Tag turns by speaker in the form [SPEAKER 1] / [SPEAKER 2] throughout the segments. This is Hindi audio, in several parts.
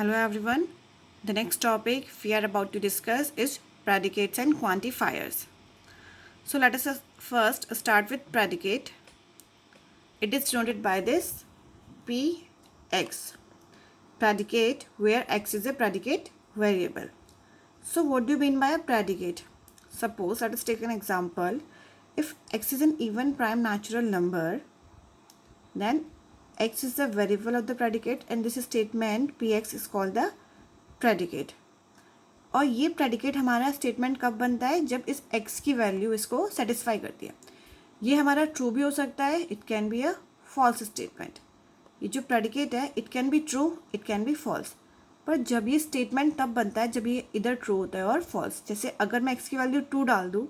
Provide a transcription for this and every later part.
[SPEAKER 1] Hello everyone. The next topic we are about to discuss is predicates and quantifiers. So let us first start with predicate. It is denoted by this px. Predicate where x is a predicate variable. So what do you mean by a predicate? Suppose let us take an example. If x is an even prime natural number, then x is the variable of the predicate and this statement px is called the predicate. और ये प्रेडिकेट हमारा स्टेटमेंट कब बनता है? जब इस x की वैल्यू इसको सेटिस्फाई करती है. ये हमारा ट्रू भी हो सकता है, it can be a false statement. ये जो प्रेडिकेट है it can be true, it can be false. पर जब ये स्टेटमेंट तब बनता है जब ये इधर ट्रू होता है और फॉल्स. जैसे अगर मैं x की वैल्यू 2 डाल दूँ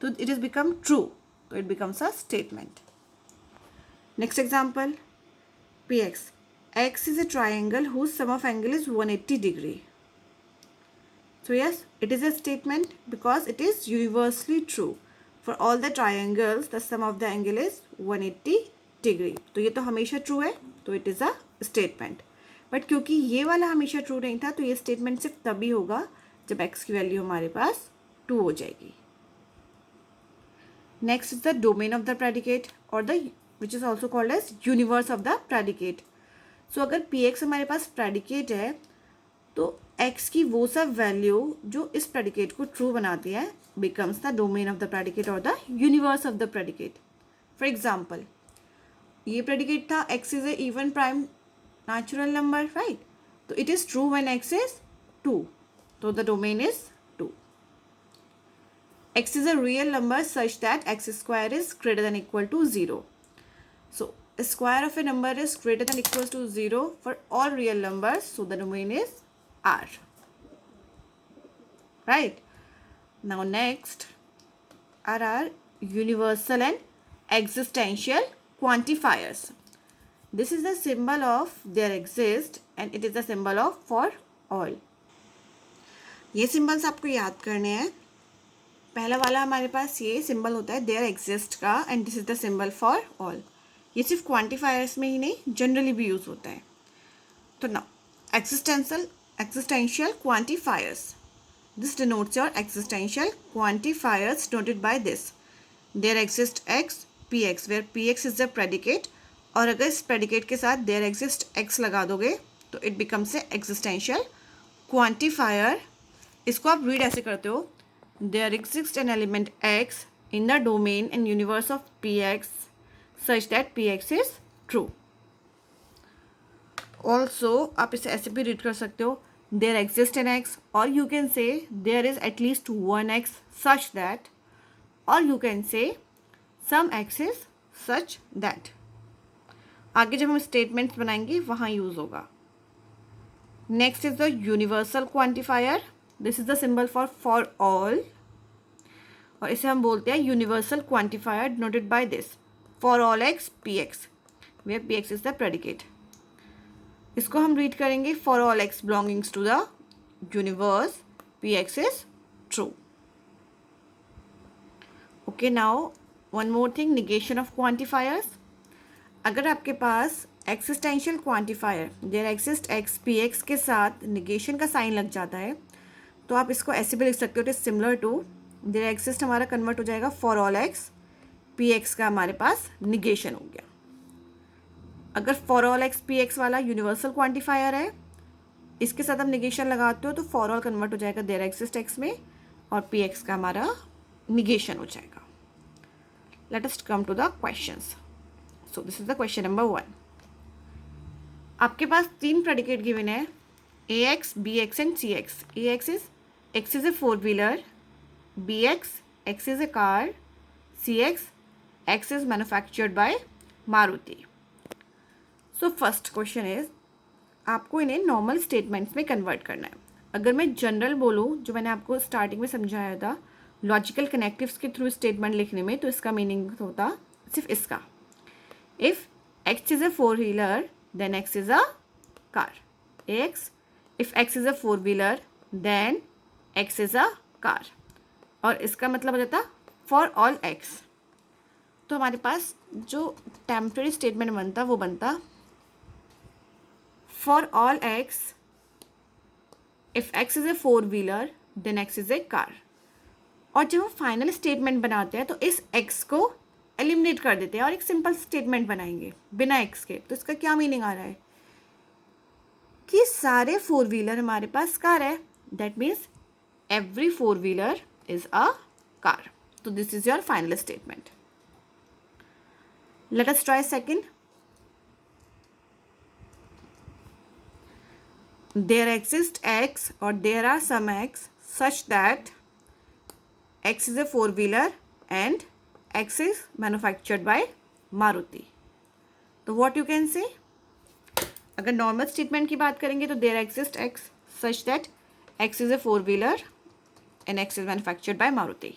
[SPEAKER 1] तो इट इज़ बिकम ट्रू, तो it becomes a statement. Next example px. x is a triangle whose sum of angle is 180 degree. So yes, it is a statement because it is universally true. For all the triangles, the sum of the angle is 180 degree. तो ये तो हमेशा true है, तो it is a statement. But क्योंकि ये वाला हमेशा true नहीं था, तो ये statement सिर्फ तभी होगा जब x की वैल्यू हमारे पास 2 हो जाएगी. Next is the domain of the predicate or the which is also called as universe of the predicate. So अगर px हमारे पास predicate है तो x की वो सब वैल्यू जो इस predicate को true बनाती है becomes the domain of the predicate or the universe of the predicate. For example, ये predicate था x is a even prime natural number, right? तो it is true when x is 2. तो the domain is 2. X is a real number such that x square is greater than equal to 0. So a square of a number is greater than equals to 0 for all real numbers. So the domain is R. Right. Now next are our universal and existential quantifiers. This is the symbol of there exist and it is the symbol of for all. ये symbols आपको याद करने हैं. पहला वाला हमारे पास ये सिंबल होता है देयर एग्जिस्ट का and this is the symbol for all. ये सिर्फ क्वांटिफायर्स में ही नहीं जनरली भी यूज होता है. तो now existential quantifiers. This denotes your existential quantifiers denoted by this. There exist x P x where P x is the predicate. और अगर इस प्रेडिकेट के साथ देयर एग्जिस्ट एक्स लगा दोगे तो it becomes a existential quantifier. इसको आप रीड ऐसे करते हो, there exists an element x in the domain and universe of px such that px is true. Also आप इसे ऐसे भी रीड कर सकते हो, there exists an x, or you can say there is at least one x such that, or you can say some x is such that. आगे जब हम स्टेटमेंट्स बनाएंगे वहाँ यूज होगा. Next is the universal quantifier. This is the symbol for all और इसे हम बोलते हैं universal quantifier denoted by this for all x P x where P x is the predicate. इसको हम रीड करेंगे for all x belongings to the universe p x is true. Okay, now one more thing, negation of quantifiers. अगर आपके पास existential quantifier there exist x P x के साथ निगेशन का साइन लग जाता है तो आप इसको ऐसे भी लिख सकते हो, it is similar to there exist हमारा कन्वर्ट हो जाएगा for all x P X का हमारे पास निगेशन हो गया. अगर for all x P X वाला यूनिवर्सल क्वांटिफायर है, इसके साथ आप निगेशन लगाते हो तो फॉर ऑल कन्वर्ट हो जाएगा देयर एग्जिस्ट एक्स में और पी एक्स का हमारा निगेशन हो जाएगा. Let us come to the questions. So this is the question number 1. आपके पास 3 प्रेडिकेट गिवन है a x b x and c x. A x is a 4-wheeler, bx x is a car, cx x is manufactured by Maruti. So first question is आपको इन्हें नॉर्मल स्टेटमेंट्स में कन्वर्ट करना है. अगर मैं जनरल बोलूँ, जो मैंने आपको स्टार्टिंग में समझाया था लॉजिकल कनेक्टिव्स के थ्रू स्टेटमेंट लिखने में, तो इसका मीनिंग होता सिर्फ इसका, if x is a 4-wheeler then x is a car. x if x is a 4-wheeler then x is a car. और इसका मतलब हो जाता फॉर ऑल एक्स. तो हमारे पास जो टेम्पररी स्टेटमेंट बनता वो बनता for all X if X is a four wheeler then X is a car. और जब हम फाइनल स्टेटमेंट बनाते हैं तो इस एक्स को एलिमिनेट कर देते हैं और एक सिंपल स्टेटमेंट बनाएंगे बिना एक्स के। तो इसका क्या मीनिंग आ रहा है कि सारे फोर व्हीलर हमारे पास कार है, that means every four wheeler is a car. तो this is your final statement. Let us try second. There exists x or there are some x such that x is a four-wheeler and x is manufactured by Maruti. तो what you can say? अगर नॉर्मल स्टेटमेंट की बात करेंगे तो there exists x such that x is a four-wheeler and x is manufactured by Maruti.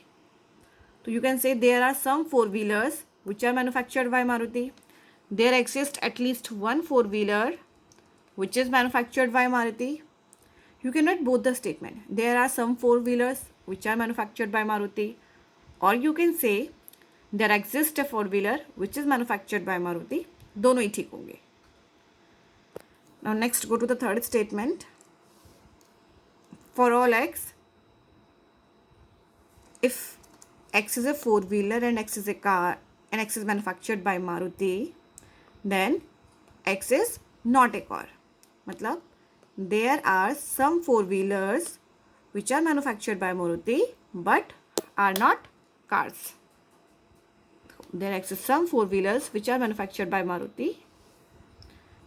[SPEAKER 1] तो you can say there are some four-wheelers which are manufactured by Maruti. There exists at least one four-wheeler which is manufactured by Maruti. You can write both the statement. There are some four-wheelers which are manufactured by Maruti. Or you can say there exists a four-wheeler which is manufactured by Maruti. दोनों ही ठीक होंगे. Now next go to the third statement. For all x, if x is a four-wheeler and x is a car and x is manufactured by Maruti, then x is not a car. मतलब there are some four-wheelers which are manufactured by Maruti but are not cars. There exist some four-wheelers which are manufactured by Maruti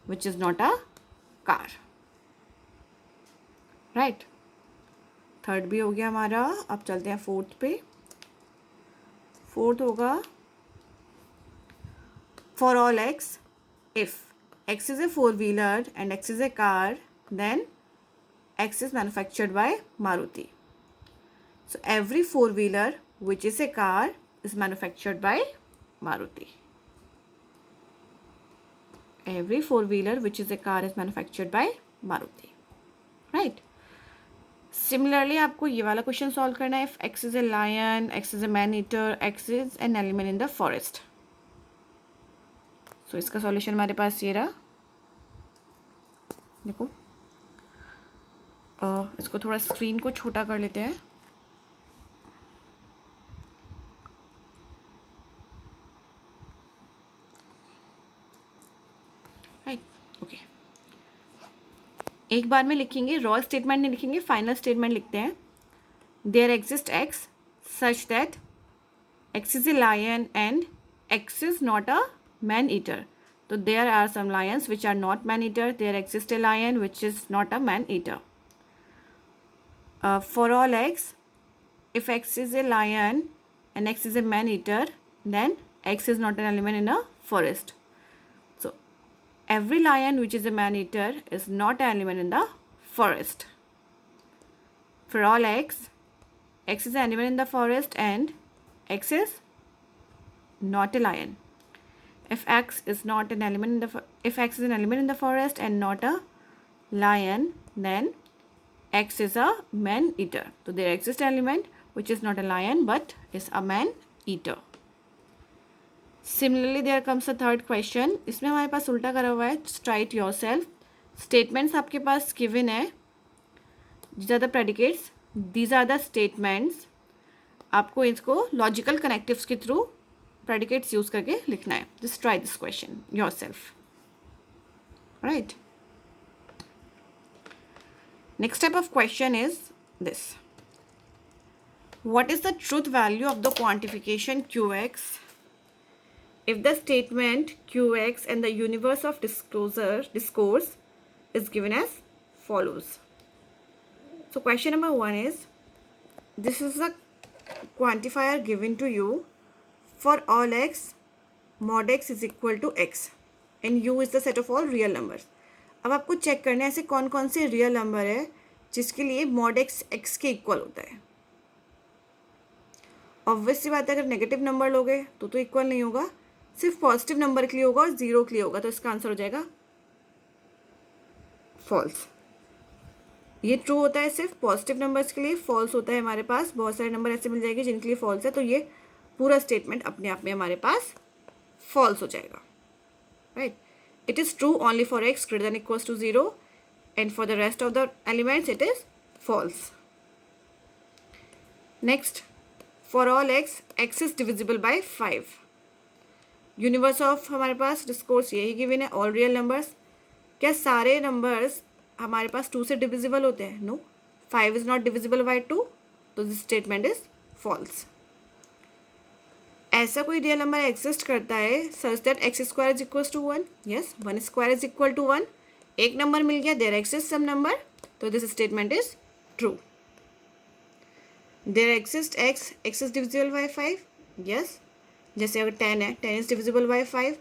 [SPEAKER 1] which is not a car. Right? Third भी हो गया हमारा. अब चलते हैं फोर्थ पे. फोर्थ होगा for all x, if x is a four-wheeler and x is a car, then x is manufactured by Maruti. So every four-wheeler which is a car is manufactured by Maruti. Every four-wheeler which is a car is manufactured by Maruti. Right? Similarly, आपको ये वाला क्वेश्चन सॉल्व करना है. If x is a lion, x is a man-eater, x is an animal in the forest. So इसका सॉल्यूशन हमारे पास ये रहा. देखो, इसको थोड़ा स्क्रीन को छोटा कर लेते हैं. Right, okay. एक बार में लिखेंगे, रॉ स्टेटमेंट नहीं लिखेंगे, फाइनल स्टेटमेंट लिखते हैं. There exist x such that X is a lion and X is not a man eater. So there are some lions which are not man-eater. There exists a lion which is not a man-eater. For all x, if x is a lion and x is a man-eater, then x is not an element in a forest. So every lion which is a man-eater is not an element in the forest. For all x, x is an animal in the forest and x is not a lion. If x is not an element in the if x is an element in the forest and not a lion, then x is a man eater. So there exists an element which is not a lion but is a man eater. Similarly, there comes a third question. इसमें हमारे पास उल्टा करा हुआ है. Try it yourself. Statements आपके पास given है. These are the predicates. These are the statements. आपको इसको logical connectives के through predicates यूज करके लिखना है. Just try this question yourself. Right. Next type of question is this. What is the truth value of the quantification qx if the statement qx and the universe of discourse is given as follows? So question number 1 is, this is a quantifier given to you. For all x, mod x is equal to x and u is the set of all real numbers. अब आपको चेक करना है ऐसे कौन कौन से रियल नंबर है जिसके लिए mod x x के इक्वल होता है. ऑब्वियस सी बात है, अगर नेगेटिव नंबर लोगे तो इक्वल नहीं होगा, सिर्फ पॉजिटिव नंबर के लिए होगा और जीरो के लिए होगा. तो इसका आंसर हो जाएगा फॉल्स. ये ट्रू होता है सिर्फ पॉजिटिव नंबर्स के लिए, फॉल्स होता है हमारे पास बहुत सारे नंबर ऐसे मिल जाएंगे जिनके लिए फॉल्स है. तो ये पूरा स्टेटमेंट अपने आप में हमारे पास फॉल्स हो जाएगा. Right. It is true only for X greater than equals to 0 and for the rest of the elements it is false. Next, for all x, x is divisible by 5. Universe of हमारे पास डिस्कोर्स यही गिवन है, ऑल रियल नंबर्स. क्या सारे नंबर्स हमारे पास 2 से डिविजिबल होते हैं? No. 5 is not divisible by 2, तो दिस स्टेटमेंट इज फॉल्स. ऐसा कोई रियल नंबर एग्जिस्ट करता है such that x square is equal to 1? Yes, 1 square is equal to 1. एक नंबर मिल गया, देयर एग्जिस्ट सम नंबर, तो this statement is true. There exist x, x is divisible by 5. Yes, जैसे अगर 10 है, 10 इज डिविजिबल बाय 5.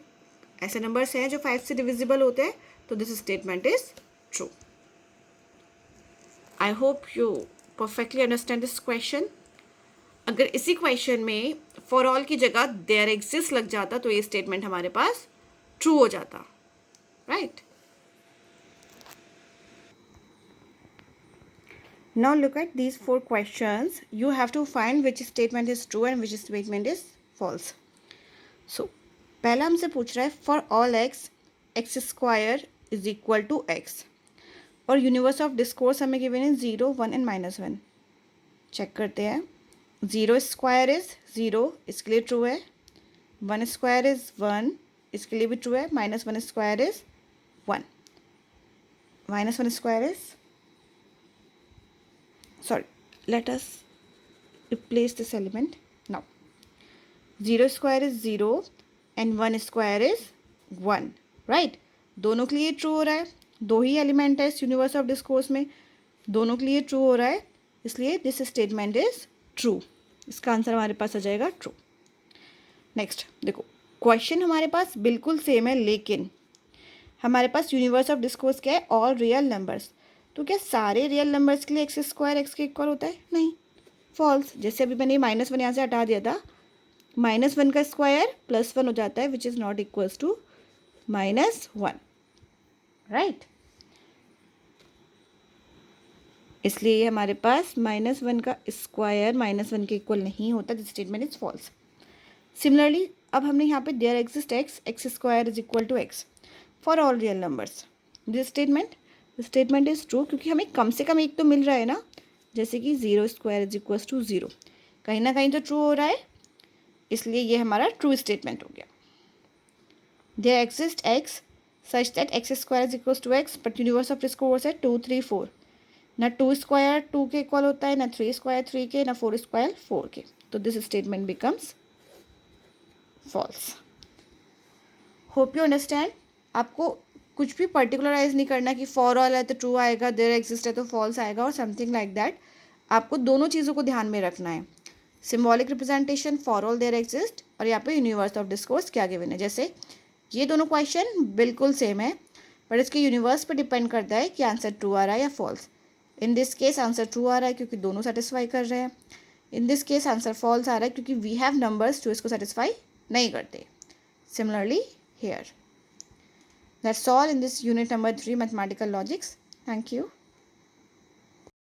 [SPEAKER 1] ऐसे नंबर्स हैं जो 5 से डिविजिबल होते हैं, तो this statement is true. I hope you perfectly understand this question. अगर इसी क्वेश्चन में फॉर ऑल की जगह देयर एग्जिस्ट लग जाता तो ये स्टेटमेंट हमारे पास ट्रू हो जाता, right? Now look at these 4 questions. You have to find which statement is true and which statement is false. So पहला हमसे पूछ रहा है for all x, x square is equal to x, और यूनिवर्स ऑफ डिस्कोर्स हमें गिवन है 0, 1 एंड -1. चेक करते हैं. 0 स्क्वायर इज 0, इसके लिए ट्रू है. 1 स्क्वायर इज 1, इसके लिए भी ट्रू है. -1 square is 1. -1 square is, sorry, let us replace this element now. 0 square is 0 and 1 square is 1, right? दोनों के लिए ट्रू हो रहा है. 2 ही एलिमेंट है इस यूनिवर्स ऑफ डिस्कोर्स में, दोनों के लिए ट्रू हो रहा है, इसलिए दिस स्टेटमेंट इज ट्रू. इसका आंसर हमारे पास आ जाएगा ट्रू. नेक्स्ट देखो, क्वेश्चन हमारे पास बिल्कुल सेम है, लेकिन हमारे पास यूनिवर्स ऑफ डिस्कोर्स क्या है? All real numbers. तो क्या सारे रियल नंबर्स के लिए एक्स स्क्वायर एक्स के इक्वल होता है? नहीं, फॉल्स. जैसे अभी मैंने -1 यहाँ से हटा दिया था, -1 का स्क्वायर +1 हो जाता है, which is not equals to -1, right? इसलिए ये हमारे पास -1 का स्क्वायर -1 के इक्वल नहीं होता. This statement is false. Similarly अब हमने यहाँ पे there exist x, x square is equal to x for all real numbers. This statement is true, क्योंकि हमें कम से कम एक तो मिल रहा है ना, जैसे कि 0 स्क्वायर इज इक्वल टू 0, कहीं ना कहीं तो ट्रू हो रहा है, इसलिए ये हमारा ट्रू स्टेटमेंट हो गया. There exist x such that x square is equal to x, but universe of discourse है 2, 3, 4. ना 2 स्क्वायर 2 के इक्वल होता है, ना 3 स्क्वायर 3 के, ना 4 स्क्वायर 4 के, तो this statement becomes false. Hope you understand. आपको कुछ भी पर्टिकुलराइज नहीं करना कि फॉर ऑल है तो ट्रू आएगा, देयर एग्जिस्ट है तो फॉल्स आएगा, और समथिंग लाइक दैट. आपको दोनों चीज़ों को ध्यान में रखना है. Symbolic representation for all there exist, और यहाँ पे यूनिवर्स ऑफ डिस्कोर्स क्या गिवन है. जैसे ये दोनों क्वेश्चन बिल्कुल सेम है, बट इसके यूनिवर्स पर डिपेंड करता है कि आंसर ट्रू आ रहा है या false. In this case answer true आ रहा है क्योंकि दोनों सेटिस्फाई कर रहे हैं. In this case answer false आ रहा है क्योंकि वी हैव नंबर्स जो इसको सेटिस्फाई नहीं करते. Similarly here. That's all in this unit number 3 mathematical logics. Thank you.